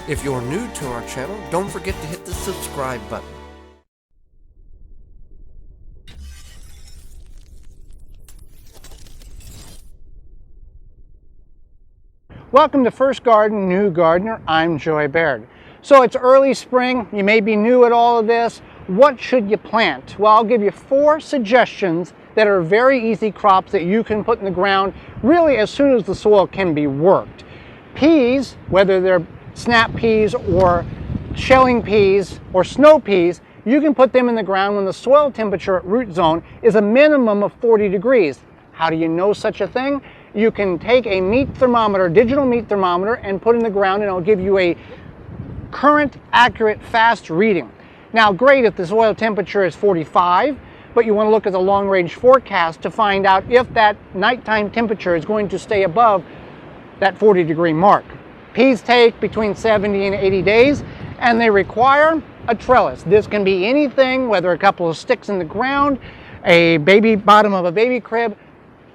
If you're new to our channel, don't forget to hit the subscribe button. Welcome to First Garden, New Gardener. I'm Joy Baird. So it's early spring. You may be new at all of this. What should you plant? Well, I'll give you 4 suggestions that are very easy crops that you can put in the ground really as soon as the soil can be worked. Peas, whether they're snap peas or shelling peas or snow peas, you can put them in the ground when the soil temperature at root zone is a minimum of 40 degrees. How do you know such a thing? You can take a meat thermometer, digital meat thermometer, and put it in the ground, and it'll give you a current, accurate, fast reading. Now, great if the soil temperature is 45, but you want to look at the long-range forecast to find out if that nighttime temperature is going to stay above that 40-degree mark. Peas take between 70 and 80 days, and they require a trellis. This can be anything, whether a couple of sticks in the ground, a baby bottom of a baby crib,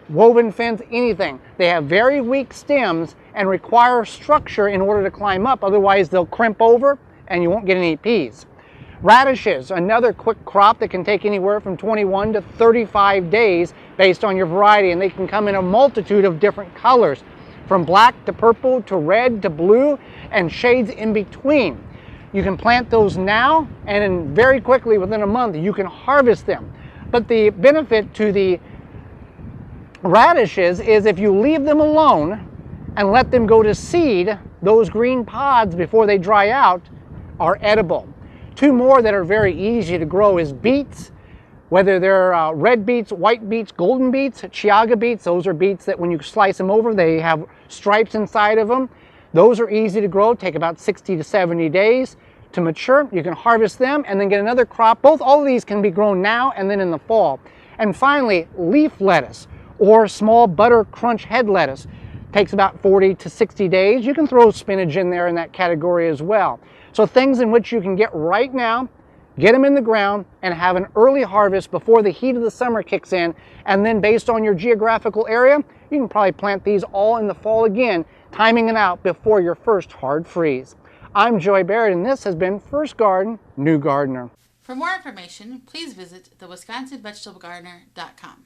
woven fence, anything. They have very weak stems and require structure in order to climb up, otherwise they'll crimp over and you won't get any peas. Radishes, another quick crop that can take anywhere from 21 to 35 days based on your variety, and they can come in a multitude of different colors, from black to purple to red to blue and shades in between. You can plant those now, and then very quickly, within a month, you can harvest them. But the benefit to the radishes is if you leave them alone and let them go to seed, those green pods before they dry out are edible. 2 more that are very easy to grow is beets, whether they're red beets, white beets, golden beets, Chiaga beets. Those are beets that when you slice them over, they have stripes inside of them. Those are easy to grow, take about 60 to 70 days to mature. You can harvest them and then get another crop. All of these can be grown now and then in the fall. And finally, leaf lettuce, or small butter crunch head lettuce. Takes about 40 to 60 days. You can throw spinach in there in that category as well. So things in which you can get right now, get them in the ground, and have an early harvest before the heat of the summer kicks in. And then based on your geographical area, you can probably plant these all in the fall again, timing it out before your first hard freeze. I'm Joy Baird, and this has been First Garden, New Gardener. For more information, please visit thewisconsinvegetablegardener.com.